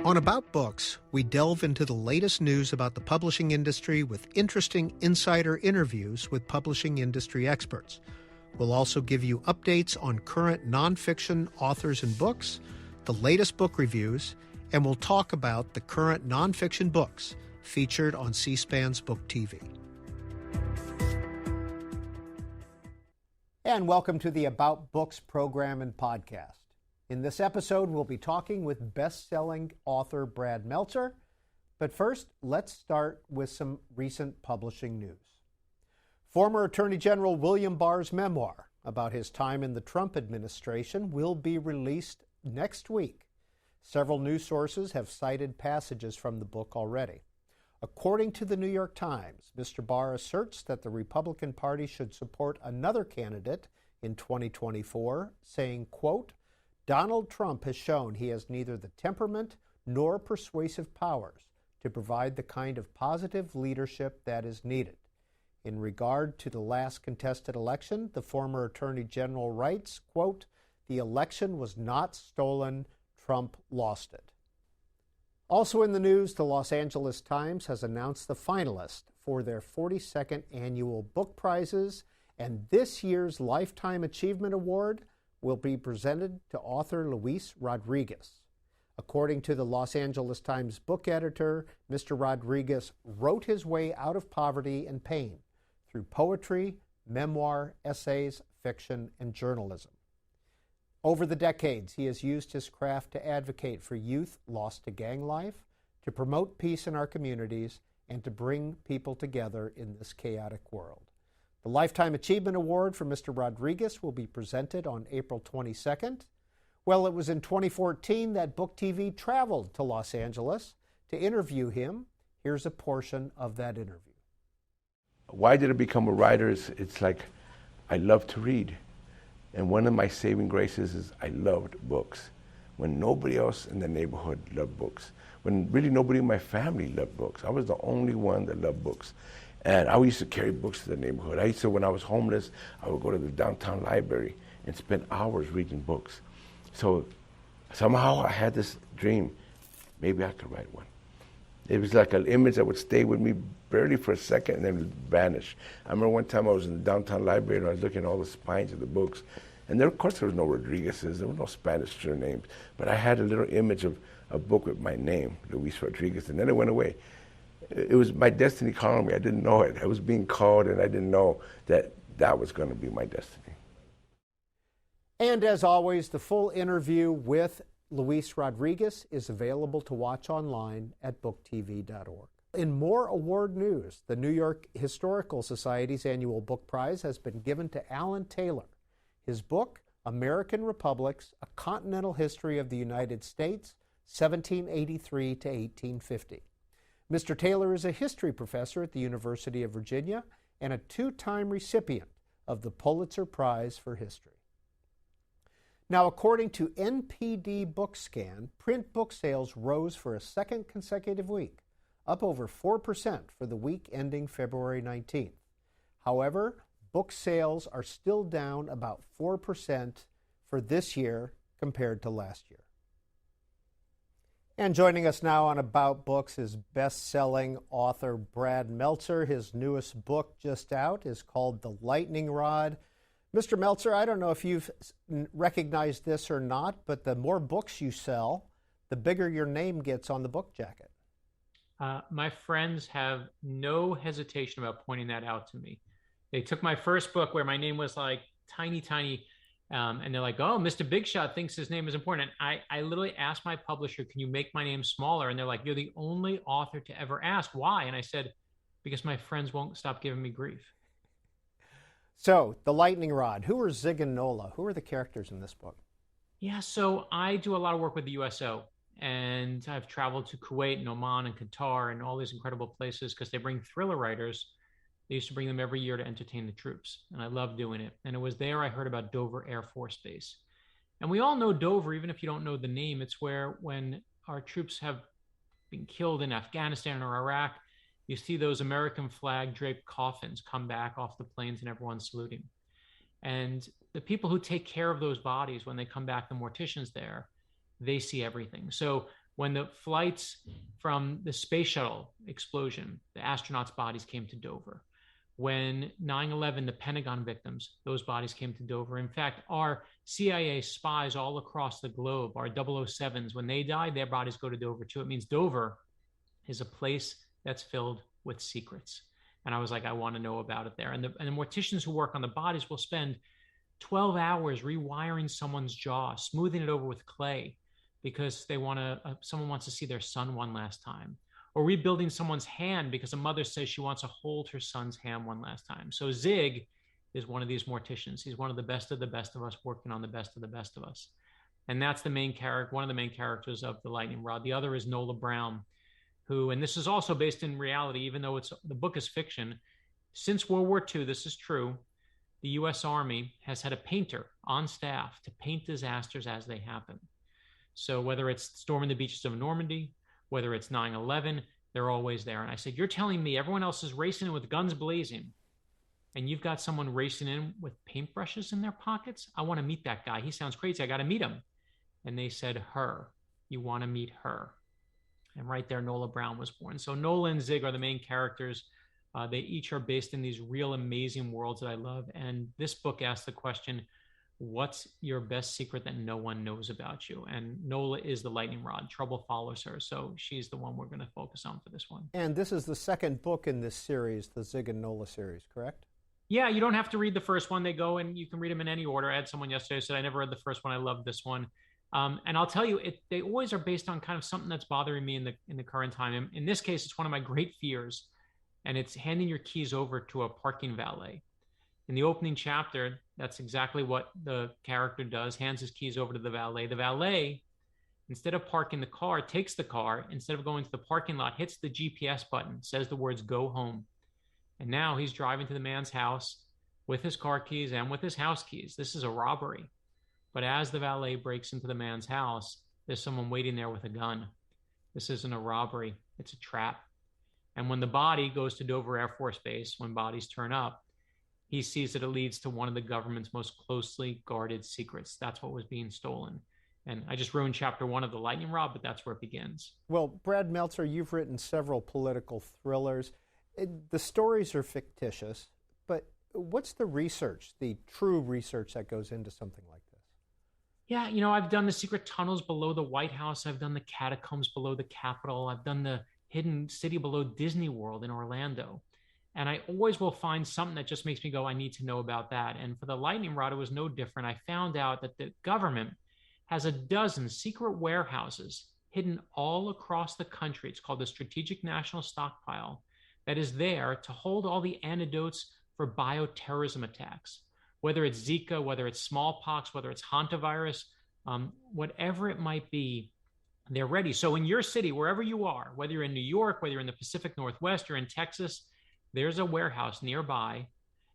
On About Books, we delve into the latest news about the publishing industry with interesting insider interviews with publishing industry experts. We'll also give you updates on current nonfiction authors and books, the latest book reviews, and we'll talk about the current nonfiction books featured on C-SPAN's BookTV. And welcome to the About Books program and podcast. In this episode, we'll be talking with best-selling author Brad Meltzer. But first, let's start with some recent publishing news. Former Attorney General William Barr's memoir about his time in the Trump administration will be released next week. Several news sources have cited passages from the book already. According to the New York Times, Mr. Barr asserts that the Republican Party should support another candidate in 2024, saying, quote, Donald Trump has shown he has neither the temperament nor persuasive powers to provide the kind of positive leadership that is needed. In regard to the last contested election, the former Attorney General writes, quote, the election was not stolen, Trump lost it. Also in the news, the Los Angeles Times has announced the finalists for their 42nd annual book prizes, and this year's Lifetime Achievement Award will be presented to author Luis Rodriguez. According to the Los Angeles Times book editor, Mr. Rodriguez wrote his way out of poverty and pain through poetry, memoir, essays, fiction, and journalism. Over the decades, he has used his craft to advocate for youth lost to gang life, to promote peace in our communities, and to bring people together in this chaotic world. The Lifetime Achievement Award for Mr. Rodriguez will be presented on April 22nd. Well, it was in 2014 that BookTV traveled to Los Angeles to interview him. Here's a portion of that interview. Why did I become a writer? It's like I love to read. And one of my saving graces is I loved books. When nobody else in the neighborhood loved books. When really nobody in my family loved books. I was the only one that loved books. And I used to carry books to the neighborhood. I used to, when I was homeless, I would go to the downtown library and spend hours reading books. So somehow I had this dream, maybe I could write one. It was like an image that would stay with me barely for a second and then would vanish. I remember one time I was in the downtown library and I was looking at all the spines of the books. And there, of course, there was no Rodriguez's, there were no Spanish surnames, but I had a little image of a book with my name, Luis Rodriguez, and then it went away. It was my destiny calling me. I didn't know it. I was being called, and I didn't know that that was going to be my destiny. And as always, the full interview with Luis Rodriguez is available to watch online at booktv.org. In more award news, the New York Historical Society's annual book prize has been given to Alan Taylor. His book, American Republics, A Continental History of the United States, 1783 to 1850. Mr. Taylor is a history professor at the University of Virginia and a two-time recipient of the Pulitzer Prize for History. Now, according to NPD BookScan, print book sales rose for a second consecutive week, up over 4% for the week ending February 19th. However, book sales are still down about 4% for this year compared to last year. And joining us now on About Books is best-selling author Brad Meltzer. His newest book just out is called The Lightning Rod. Mr. Meltzer, I don't know if you've recognized this or not, but the more books you sell, the bigger your name gets on the book jacket. My friends have no hesitation about pointing that out to me. They took my first book where my name was like tiny, and they're like, oh, Mr. Big Shot thinks his name is important. And I literally asked my publisher, can you make my name smaller? And they're like, you're the only author to ever ask. Why? And I said, because my friends won't stop giving me grief. So, The Lightning Rod. Who are Zig and Nola? Who are the characters in this book? Yeah, so I do a lot of work with the USO. And I've traveled to Kuwait and Oman and Qatar and all these incredible places because they bring thriller writers. They used to bring them every year to entertain the troops, and I love doing it. And it was there I heard about Dover Air Force Base. And we all know Dover, even if you don't know the name. It's where when our troops have been killed in Afghanistan or Iraq, you see those American flag draped coffins come back off the planes and everyone's saluting. And the people who take care of those bodies when they come back, the morticians there, they see everything. So When the flights from the space shuttle explosion, the astronauts' bodies came to Dover. When 9/11, the Pentagon victims, those bodies came to Dover. In fact, our CIA spies all across the globe, our 007s, when they die, their bodies go to Dover too. It means Dover is a place that's filled with secrets. And I was like, I want to know about it there. And the morticians who work on the bodies will spend 12 hours rewiring someone's jaw, smoothing it over with clay because they want to, someone wants to see their son one last time, or rebuilding someone's hand because a mother says she wants to hold her son's hand one last time. So Zig is one of these morticians. He's one of the best of us working on the best of the best of us. And that's the main character, one of the main characters of The Lightning Rod. The other is Nola Brown, who, and this is also based in reality, even though the book is fiction. Since World War II, this is true, the U.S. Army has had a painter on staff to paint disasters as they happen. So whether it's storming the beaches of Normandy, whether it's 9/11, they're always there. And I said, you're telling me everyone else is racing in with guns blazing, and you've got someone racing in with paintbrushes in their pockets? I want to meet that guy. He sounds crazy. I got to meet him. And they said, her. You want to meet her. And right there, Nola Brown was born. So Nola and Zig are the main characters. They each are based in these real amazing worlds that I love. And this book asks the question, what's your best secret that no one knows about you? And Nola is the lightning rod. Trouble follows her. So she's the one we're going to focus on for this one. And this is the second book in this series, the Zig and Nola series, correct? Yeah, you don't have to read the first one. They go and you can read them in any order. I had someone yesterday who said, I never read the first one. I love this one. And I'll tell you, they always are based on kind of something that's bothering me in the current time. In this case, it's one of my great fears, and it's handing your keys over to a parking valet. In the opening chapter, that's exactly what the character does, hands his keys over to the valet. The valet, instead of parking the car, takes the car, instead of going to the parking lot, hits the GPS button, says the words, go home. And now he's driving to the man's house with his car keys and with his house keys. This is a robbery. But as the valet breaks into the man's house, there's someone waiting there with a gun. This isn't a robbery, it's a trap. And when the body goes to Dover Air Force Base, when bodies turn up, he sees that it leads to one of the government's most closely guarded secrets. That's what was being stolen. And I just ruined chapter 1 of The Lightning Rod, but that's where it begins. Well, Brad Meltzer, you've written several political thrillers. The stories are fictitious, but what's the research, the true research that goes into something like this? Yeah, I've done the secret tunnels below the White House. I've done the catacombs below the Capitol. I've done the hidden city below Disney World in Orlando. And I always will find something that just makes me go, I need to know about that. And for the Lightning Rod, it was no different. I found out that the government has a dozen secret warehouses hidden all across the country. It's called the Strategic National Stockpile, that is there to hold all the antidotes for bioterrorism attacks. Whether it's Zika, whether it's smallpox, whether it's hantavirus, whatever it might be, they're ready. So in your city, wherever you are, whether you're in New York, whether you're in the Pacific Northwest, or in Texas, there's a warehouse nearby.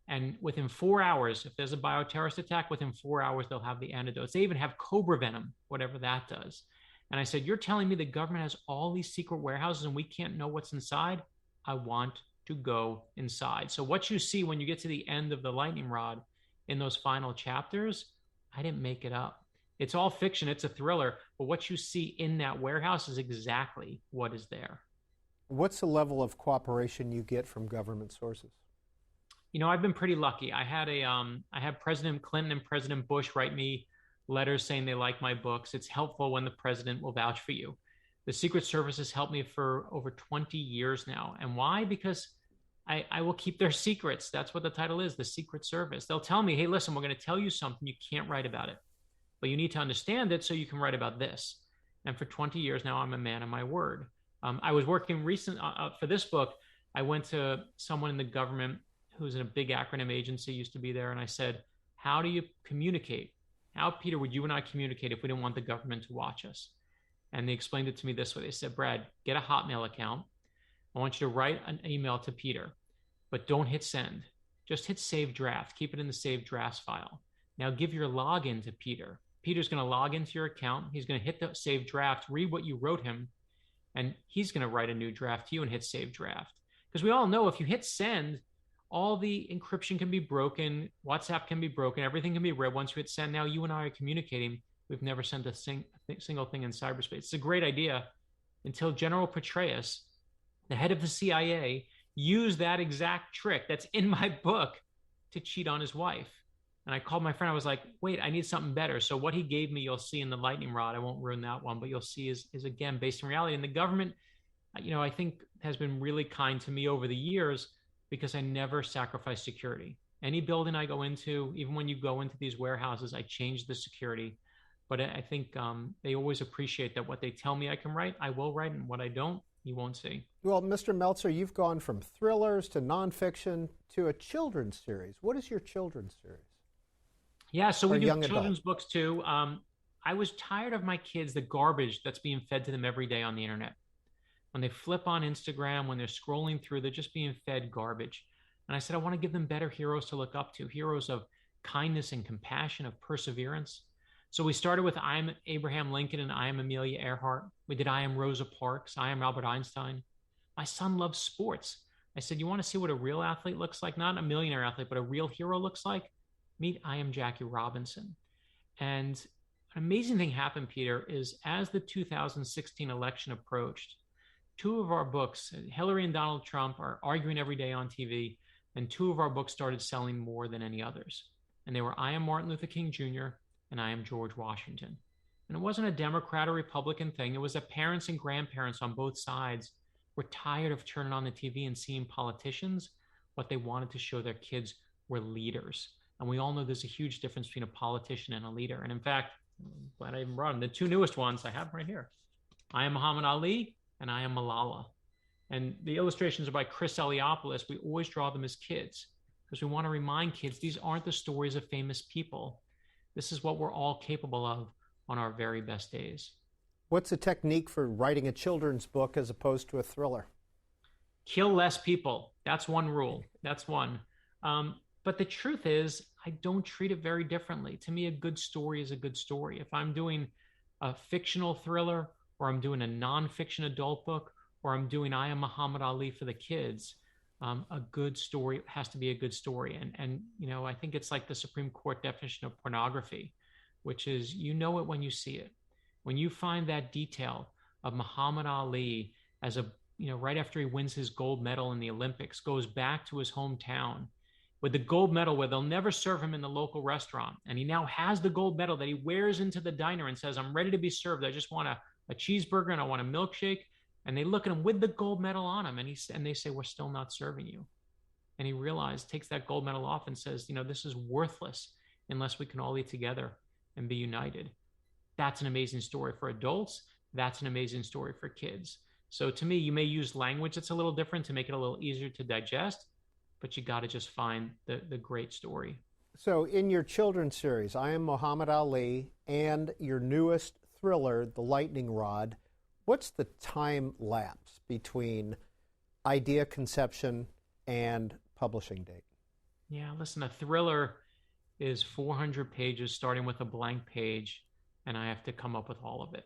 And within 4 hours, if there's a bioterrorist attack, within 4 hours, they'll have the antidotes. They even have cobra venom, whatever that does. And I said, you're telling me the government has all these secret warehouses and we can't know what's inside? I want to go inside. So what you see when you get to the end of The Lightning Rod in those final chapters, I didn't make it up. It's all fiction. It's a thriller. But what you see in that warehouse is exactly what is there. What's the level of cooperation you get from government sources? I've been pretty lucky. I had President Clinton and President Bush write me letters saying they like my books. It's helpful when the president will vouch for you. The Secret Service has helped me for over 20 years now. And why? Because I will keep their secrets. That's what the title is, the Secret Service. They'll tell me, hey, listen, we're going to tell you something. You can't write about it, but you need to understand it so you can write about this. And for 20 years now, I'm a man of my word. I was working for this book. I went to someone in the government who's in a big acronym agency, used to be there. And I said, how do you communicate? How, Peter, would you and I communicate if we didn't want the government to watch us? And they explained it to me this way. They said, Brad, get a Hotmail account. I want you to write an email to Peter, but don't hit send. Just hit save draft. Keep it in the save drafts file. Now give your login to Peter. Peter's going to log into your account. He's going to hit the save draft, read what you wrote him, and he's going to write a new draft to you and hit save draft. Because we all know if you hit send, all the encryption can be broken, WhatsApp can be broken, everything can be read once you hit send. Now you and I are communicating. We've never sent a single thing in cyberspace. It's a great idea until General Petraeus, the head of the CIA, used that exact trick that's in my book to cheat on his wife. And I called my friend. I was like, wait, I need something better. So what he gave me, you'll see in the lightning rod. I won't ruin that one, but you'll see is again, based in reality. And the government, I think has been really kind to me over the years because I never sacrifice security. Any building I go into, even when you go into these warehouses, I change the security. But I think they always appreciate that what they tell me I can write, I will write, and what I don't, you won't see. Well, Mr. Meltzer, you've gone from thrillers to nonfiction to a children's series. What is your children's series? Yeah, so we do children's books too. I was tired of my kids, the garbage that's being fed to them every day on the internet. When they flip on Instagram, when they're scrolling through, they're just being fed garbage. And I said, I want to give them better heroes to look up to, heroes of kindness and compassion, of perseverance. So we started with I Am Abraham Lincoln and I Am Amelia Earhart. We did I Am Rosa Parks, I Am Albert Einstein. My son loves sports. I said, you want to see what a real athlete looks like? Not a millionaire athlete, but a real hero looks like? Meet I Am Jackie Robinson. And an amazing thing happened, Peter, is as the 2016 election approached, two of our books, Hillary and Donald Trump, are arguing every day on TV, and two of our books started selling more than any others. And they were I Am Martin Luther King Jr. and I Am George Washington. And it wasn't a Democrat or Republican thing. It was that parents and grandparents on both sides were tired of turning on the TV and seeing politicians. What they wanted to show their kids were leaders. And we all know there's a huge difference between a politician and a leader. And in fact, I'm glad I even brought them. The two newest ones I have right here. I Am Muhammad Ali and I Am Malala. And the illustrations are by Chris Eliopoulos. We always draw them as kids because we want to remind kids these aren't the stories of famous people. This is what we're all capable of on our very best days. What's the technique for writing a children's book as opposed to a thriller? Kill less people. That's one rule. That's one. But the truth is, I don't treat it very differently. To me, a good story is a good story. If I'm doing a fictional thriller, or I'm doing a nonfiction adult book, or I'm doing I Am Muhammad Ali for the kids, a good story has to be a good story. And I think it's like the Supreme Court definition of pornography, which is you know it when you see it. When you find that detail of Muhammad Ali as right after he wins his gold medal in the Olympics, goes back to his hometown with the gold medal where they'll never serve him in the local restaurant. And he now has the gold medal that he wears into the diner and says, I'm ready to be served. I just want a cheeseburger and I want a milkshake. And they look at him with the gold medal on him and they say, we're still not serving you. And he takes that gold medal off and says, this is worthless unless we can all eat together and be united. That's an amazing story for adults. That's an amazing story for kids. So to me, you may use language that's a little different to make it a little easier to digest, but you got to just find the great story. So in your children's series, I Am Muhammad Ali, and your newest thriller, The Lightning Rod, what's the time lapse between idea conception and publishing date? Yeah, listen, a thriller is 400 pages starting with a blank page, and I have to come up with all of it.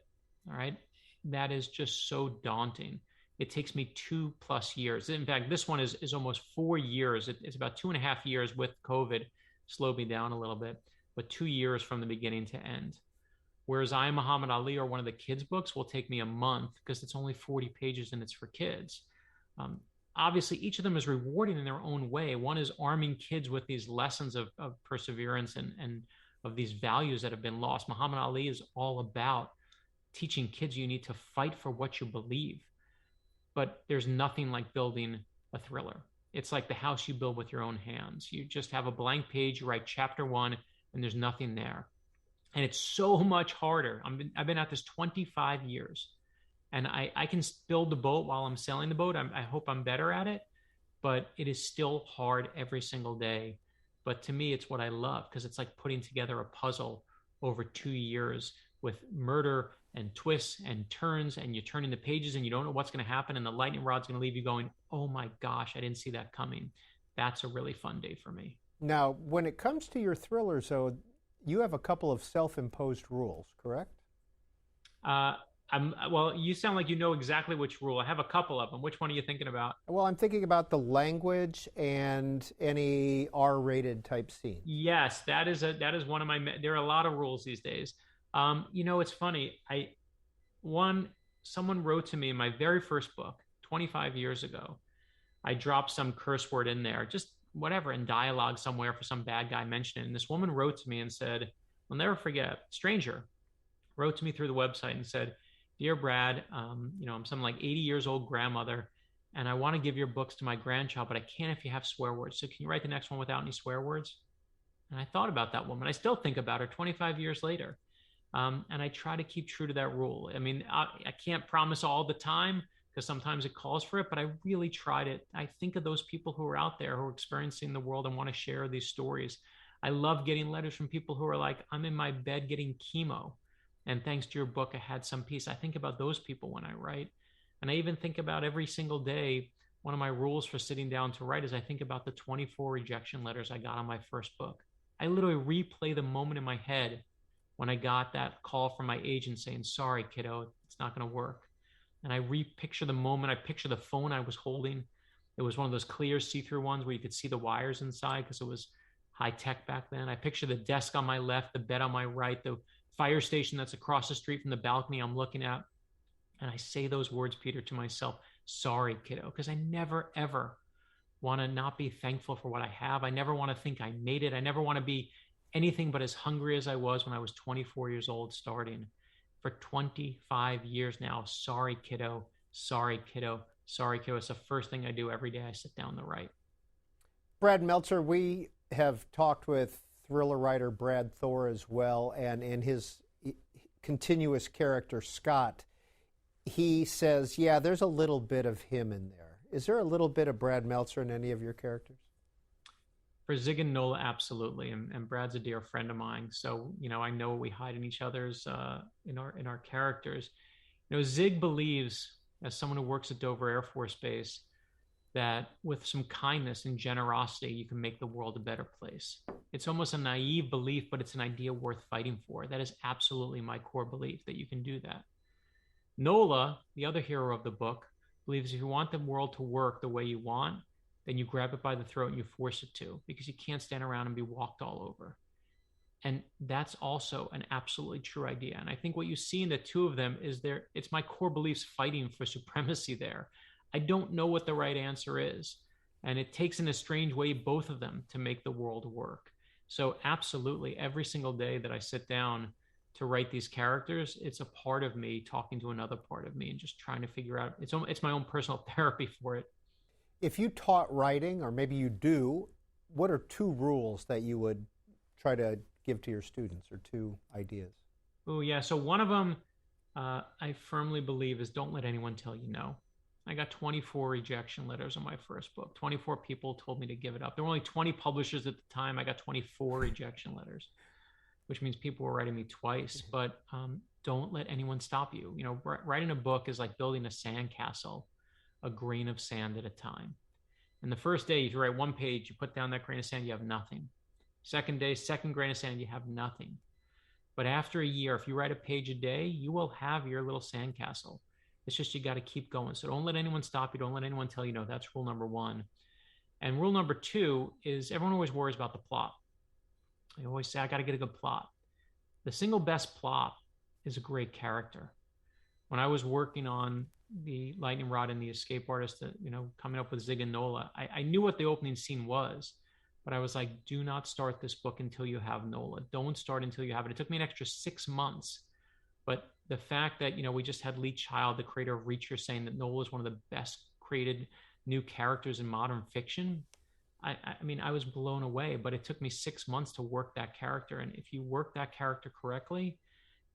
All right? That is just so daunting. It takes me 2+ years. In fact, this one is almost 4 years. It's about 2.5 years with COVID, slowed me down a little bit, but 2 years from the beginning to end. Whereas I Am Muhammad Ali or one of the kids' books will take me a month because it's only 40 pages and it's for kids. Obviously, each of them is rewarding in their own way. One is arming kids with these lessons of perseverance and of these values that have been lost. Muhammad Ali is all about teaching kids you need to fight for what you believe. But there's nothing like building a thriller. It's like the house you build with your own hands. You just have a blank page, you write chapter 1, and there's nothing there. And it's so much harder. I've been at this 25 years, and I can build the boat while I'm sailing the boat. I hope I'm better at it, but it is still hard every single day. But to me, it's what I love because it's like putting together a puzzle over 2 years with murder and twists and turns, and you're turning the pages and you don't know what's going to happen, and the lightning rod's going to leave you going, oh my gosh, I didn't see that coming. That's a really fun day for me. Now, when it comes to your thrillers, though, you have a couple of self-imposed rules, correct? Well, you sound like you know exactly which rule. I have a couple of them. Which one are you thinking about? Well, I'm thinking about the language and any R-rated type scene. Yes, that is one of my. There are a lot of rules these days. It's funny. One Someone wrote to me in my very first book 25 years ago. I dropped some curse word in there, just whatever, in dialogue somewhere for some bad guy mentioned it. And this woman wrote to me and said, I'll never forget, stranger wrote to me through the website and said, Dear Brad, I'm some like 80 years old grandmother, and I want to give your books to my grandchild, but I can't if you have swear words. So can you write the next one without any swear words? And I thought about that woman. I still think about her 25 years later. And I try to keep true to that rule. I mean, I can't promise all the time because sometimes it calls for it, but I really tried it. I think of those people who are out there who are experiencing the world and want to share these stories. I love getting letters from people who are like, I'm in my bed getting chemo. And thanks to your book, I had some peace. I think about those people when I write. And I even think about every single day. One of my rules for sitting down to write is I think about the 24 rejection letters I got on my first book. I literally replay the moment in my head when I got that call from my agent saying, sorry, kiddo, it's not going to work. And I repicture the moment. I picture the phone I was holding. It was one of those clear see-through ones where you could see the wires inside because it was high tech back then. I picture the desk on my left, the bed on my right, the fire station that's across the street from the balcony I'm looking at. And I say those words, Peter, to myself, sorry, kiddo, because I never, ever want to not be thankful for what I have. I never want to think I made it. I never want to be anything but as hungry as I was when I was 24 years old starting. For 25 years now, sorry, kiddo, sorry, kiddo, sorry, kiddo. It's the first thing I do every day I sit down to write. Brad Meltzer, we have talked with thriller writer Brad Thor as well, and in his continuous character, Scott, he says, yeah, there's a little bit of him in there. Is there a little bit of Brad Meltzer in any of your characters? For Zig and Nola, absolutely, and Brad's a dear friend of mine, so I know we hide in each other's in our characters. Zig believes, as someone who works at Dover Air Force Base, that with some kindness and generosity, you can make the world a better place. It's almost a naive belief, but it's an idea worth fighting for. That is absolutely my core belief, that you can do that. Nola, the other hero of the book, believes if you want the world to work the way you want, then you grab it by the throat and you force it to, because you can't stand around and be walked all over. And that's also an absolutely true idea. And I think what you see in the two of them is it's my core beliefs fighting for supremacy there. I don't know what the right answer is. And it takes in a strange way both of them to make the world work. So absolutely, every single day that I sit down to write these characters, it's a part of me talking to another part of me and just trying to figure out, it's my own personal therapy for it. If you taught writing, or maybe you do, what are two rules that you would try to give to your students, or two ideas? Oh, yeah. So one of them I firmly believe is don't let anyone tell you no. I got 24 rejection letters on my first book. 24 people told me to give it up. There were only 20 publishers at the time. I got 24 rejection letters, which means people were writing me twice. But don't let anyone stop you. Writing a book is like building a sandcastle, a grain of sand at a time. And the first day, if you write one page, you put down that grain of sand, you have nothing. Second day, second grain of sand, you have nothing. But after a year, if you write a page a day, you will have your little sandcastle. It's just you got to keep going. So don't let anyone stop you. Don't let anyone tell you no. That's rule number one. And rule number two is everyone always worries about the plot. I always say, I got to get a good plot. The single best plot is a great character. When I was working on the lightning rod and the escape artist, coming up with Zig and Nola, I knew what the opening scene was, but I was like, do not start this book until you have Nola. Don't start until you have it. It took me an extra 6 months. But the fact that, we just had Lee Child, the creator of Reacher, saying that Nola is one of the best created new characters in modern fiction, I mean, I was blown away. But it took me 6 months to work that character. And if you work that character correctly,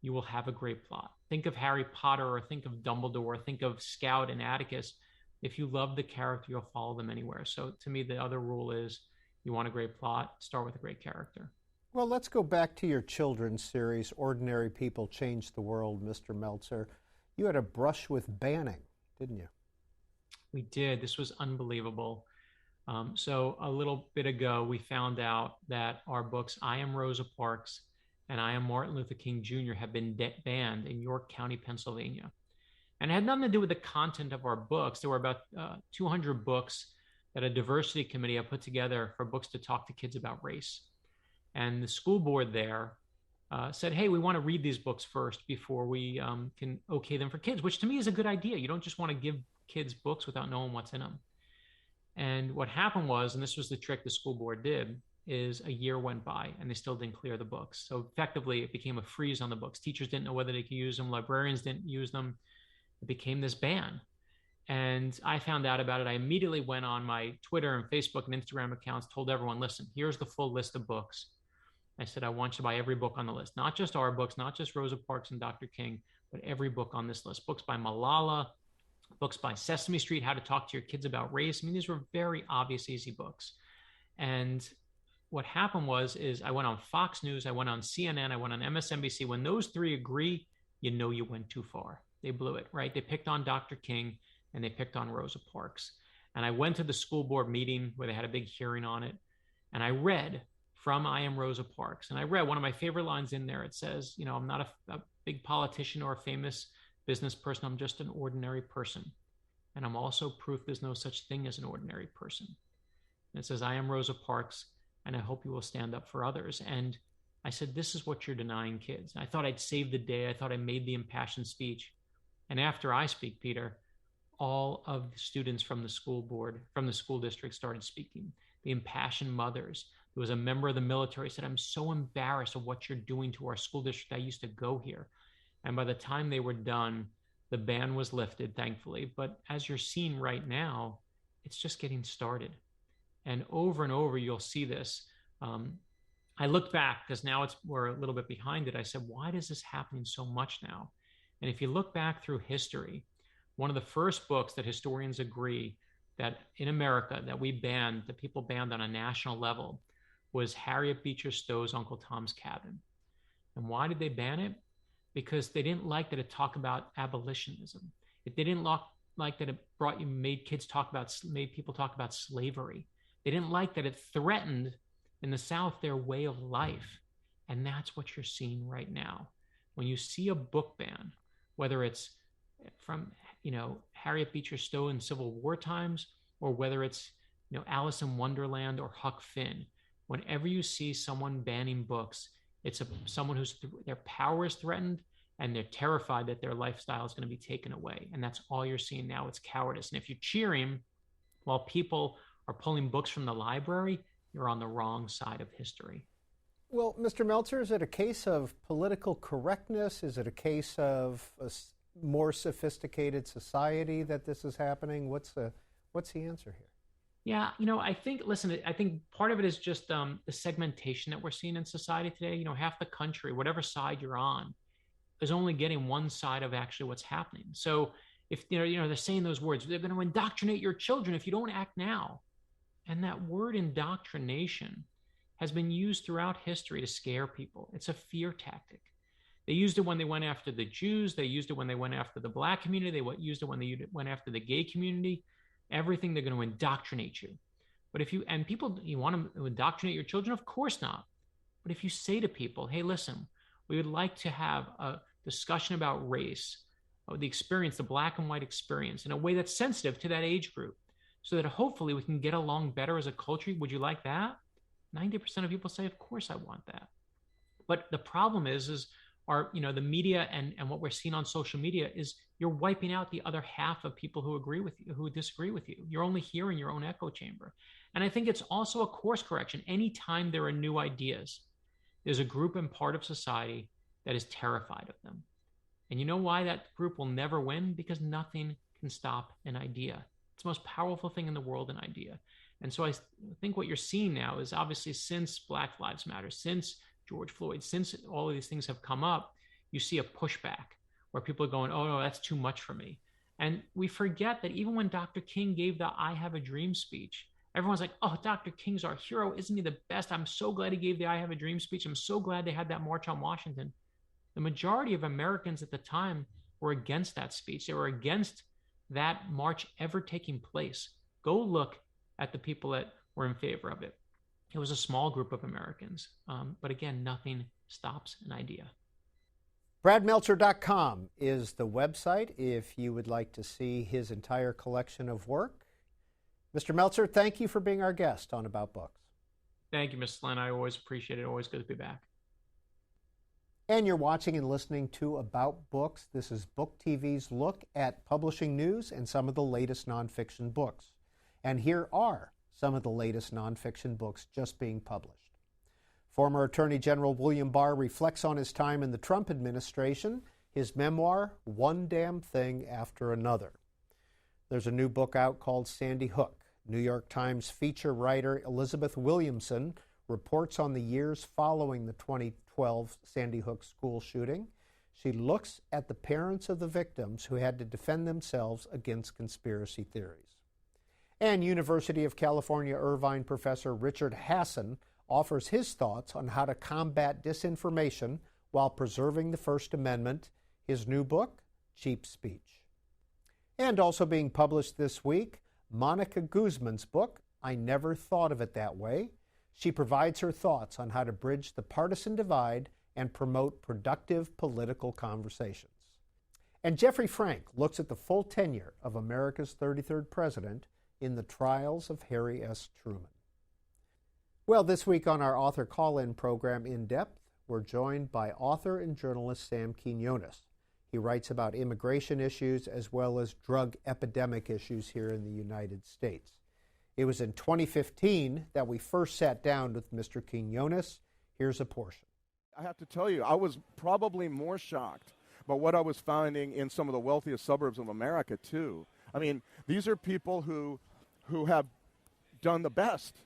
you will have a great plot. Think of Harry Potter, or think of Dumbledore, or think of Scout and Atticus. If you love the character, you'll follow them anywhere. So to me, the other rule is you want a great plot, start with a great character. Well, let's go back to your children's series, Ordinary People Change the World, Mr. Meltzer. You had a brush with banning, didn't you? We did. This was unbelievable. So a little bit ago, we found out that our books, I Am Rosa Parks and I Am Martin Luther King Jr., have been banned in York County, Pennsylvania. And it had nothing to do with the content of our books. There were about 200 books that a diversity committee had put together for books to talk to kids about race. And the school board there said, hey, we want to read these books first before we can okay them for kids, which to me is a good idea. You don't just want to give kids books without knowing what's in them. And what happened was, and this was the trick the school board did, is a year went by and they still didn't clear the books. So effectively, it became a freeze on the books. Teachers didn't know whether they could use them. Librarians didn't use them. It became this ban. And I found out about it. I immediately went on my Twitter and Facebook and Instagram accounts, told everyone, listen, here's the full list of books. I said, I want you to buy every book on the list, not just our books, not just Rosa Parks and Dr. King, but every book on this list. Books by Malala, books by Sesame Street, How to Talk to Your Kids About Race. I mean, these were very obvious, easy books. And what happened is I went on Fox News, I went on CNN, I went on MSNBC. When those three agree, you know you went too far. They blew it, right? They picked on Dr. King and they picked on Rosa Parks. And I went to the school board meeting where they had a big hearing on it. And I read from I Am Rosa Parks. And I read one of my favorite lines in there. It says, you know, I'm not a big politician or a famous business person. I'm just an ordinary person. And I'm also proof there's no such thing as an ordinary person. And it says, I am Rosa Parks, and I hope you will stand up for others. And I said, this is what you're denying kids. And I thought I'd save the day. I thought I made the impassioned speech. And after I speak, Peter, all of the students from the school board, from the school district started speaking. The impassioned mothers. There was a member of the military who said, I'm so embarrassed of what you're doing to our school district. I used to go here. And by the time they were done, the ban was lifted, thankfully. But as you're seeing right now, it's just getting started. And over, you'll see this. I looked back because now we're a little bit behind it. I said, why is this happening so much now? And if you look back through history, one of the first books that historians agree that in America that people banned on a national level was Harriet Beecher Stowe's Uncle Tom's Cabin. And why did they ban it? Because they didn't like that it talked about abolitionism. They didn't like that it made people talk about slavery. They didn't like that it threatened in the South their way of life. And that's what you're seeing right now. When you see a book ban, whether it's from, Harriet Beecher Stowe in Civil War times, or whether it's, Alice in Wonderland or Huck Finn, whenever you see someone banning books, it's someone their power is threatened and they're terrified that their lifestyle is going to be taken away. And that's all you're seeing now. It's cowardice. And if you're cheering while people are pulling books from the library, you're on the wrong side of history. Well, Mr. Meltzer, is it a case of political correctness? Is it a case of a more sophisticated society that this is happening? What's the answer here? Yeah, I think part of it is just the segmentation that we're seeing in society today. Half the country, whatever side you're on, is only getting one side of actually what's happening. So if, they're saying those words, they're going to indoctrinate your children if you don't act now. And that word indoctrination has been used throughout history to scare people. It's a fear tactic. They used it when they went after the Jews. They used it when they went after the Black community. They used it when they went after the gay community. Everything, they're going to indoctrinate you. But you want to indoctrinate your children? Of course not. But if you say to people, hey, listen, we would like to have a discussion about race, or the experience, the Black and white experience, in a way that's sensitive to that age group, so that hopefully we can get along better as a culture. Would you like that? 90% of people say, of course I want that. But the problem is the media and what we're seeing on social media is you're wiping out the other half of people who agree with you, who disagree with you. You're only hearing your own echo chamber. And I think it's also a course correction. Anytime there are new ideas, there's a group and part of society that is terrified of them. And you know why that group will never win? Because nothing can stop an idea. It's the most powerful thing in the world, an idea. And so I think what you're seeing now is, obviously, since Black Lives Matter, since George Floyd, since all of these things have come up, you see a pushback where people are going, oh, no, that's too much for me. And we forget that even when Dr. King gave the I Have a Dream speech, everyone's like, oh, Dr. King's our hero. Isn't he the best? I'm so glad he gave the I Have a Dream speech. I'm so glad they had that march on Washington. The majority of Americans at the time were against that speech. They were against that march ever taking place. Go look at the people that were in favor of it. It was a small group of Americans. But again, nothing stops an idea. BradMeltzer.com is the website if you would like to see his entire collection of work. Mr. Meltzer, thank you for being our guest on About Books. Thank you, Ms. Lynn. I always appreciate it. Always good to be back. And you're watching and listening to About Books. This is BookTV's look at publishing news and some of the latest nonfiction books. And here are some of the latest nonfiction books just being published. Former Attorney General William Barr reflects on his time in the Trump administration, his memoir, One Damn Thing After Another. There's a new book out called Sandy Hook. New York Times feature writer Elizabeth Williamson reports on the years following the 2012 Sandy Hook school shooting. She looks at the parents of the victims who had to defend themselves against conspiracy theories. And University of California Irvine professor Richard Hasson offers his thoughts on how to combat disinformation while preserving the First Amendment. His new book, Cheap Speech. And also being published this week, Monica Guzman's book, I Never Thought of It That Way. She provides her thoughts on how to bridge the partisan divide and promote productive political conversations. And Jeffrey Frank looks at the full tenure of America's 33rd president in the trials of Harry S. Truman. Well, this week on our author call-in program, In Depth, we're joined by author and journalist Sam Quinones. He writes about immigration issues as well as drug epidemic issues here in the United States. It was in 2015 that we first sat down with Mr. Quinones. Here's a portion. I have to tell you, I was probably more shocked by what I was finding in some of the wealthiest suburbs of America, too. I mean, these are people who have done the best.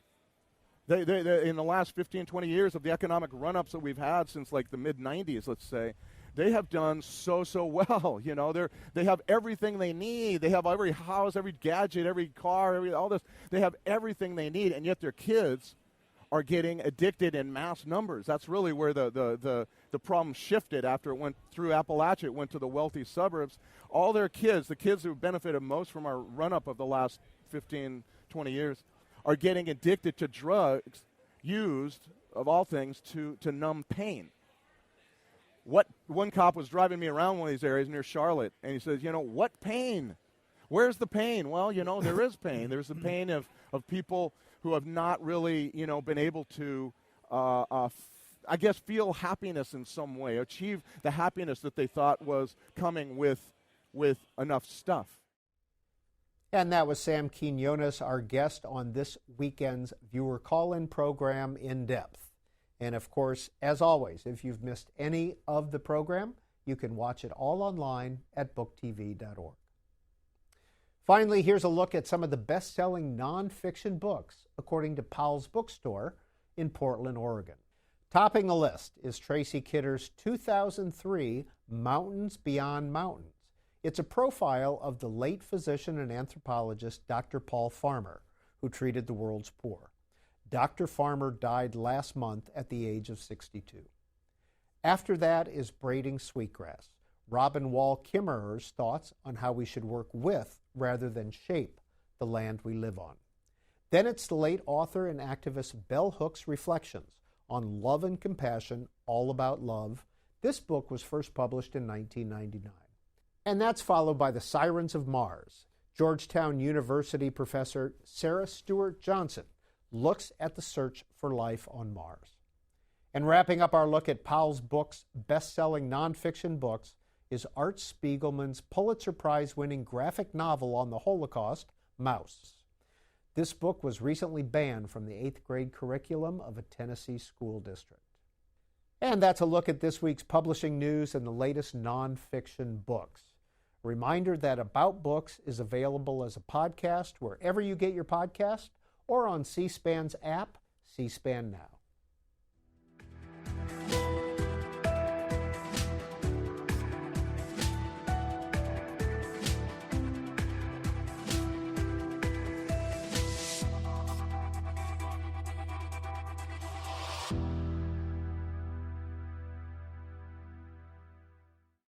They in the last 15, 20 years of the economic run-ups that we've had since like the mid-'90s, let's say, they have done so well. You know, they have everything they need. They have every house, every gadget, every car, all this. They have everything they need, and yet their kids are getting addicted in mass numbers. That's really where the problem shifted after it went through Appalachia. It went to the wealthy suburbs. All their kids, the kids who benefited most from our run-up of the last 15, 20 years, are getting addicted to drugs used, of all things, to numb pain. One cop was driving me around one of these areas near Charlotte, and he says, you know, what pain? Where's the pain? Well, you know, there is pain. There's the pain of people who have not really, you know, been able to, I guess, feel happiness in some way, achieve the happiness that they thought was coming with enough stuff. And that was Sam Quinones, our guest on this weekend's viewer call-in program, In Depth. And of course, as always, if you've missed any of the program, you can watch it all online at booktv.org. Finally, here's a look at some of the best-selling nonfiction books, according to Powell's Bookstore in Portland, Oregon. Topping the list is Tracy Kidder's 2003 Mountains Beyond Mountains. It's a profile of the late physician and anthropologist Dr. Paul Farmer, who treated the world's poor. Dr. Farmer died last month at the age of 62. After that is Braiding Sweetgrass, Robin Wall Kimmerer's thoughts on how we should work with rather than shape the land we live on. Then it's the late author and activist Bell Hook's reflections on love and compassion, all about love. This book was first published in 1999. And that's followed by The Sirens of Mars. Georgetown University professor Sarah Stewart Johnson looks at the search for life on Mars. And wrapping up our look at Powell's Books' best-selling nonfiction books is Art Spiegelman's Pulitzer Prize-winning graphic novel on the Holocaust, Mouse. This book was recently banned from the 8th grade curriculum of a Tennessee school district. And that's a look at this week's publishing news and the latest nonfiction books. A reminder that About Books is available as a podcast wherever you get your podcast or on C-SPAN's app, C-SPAN Now.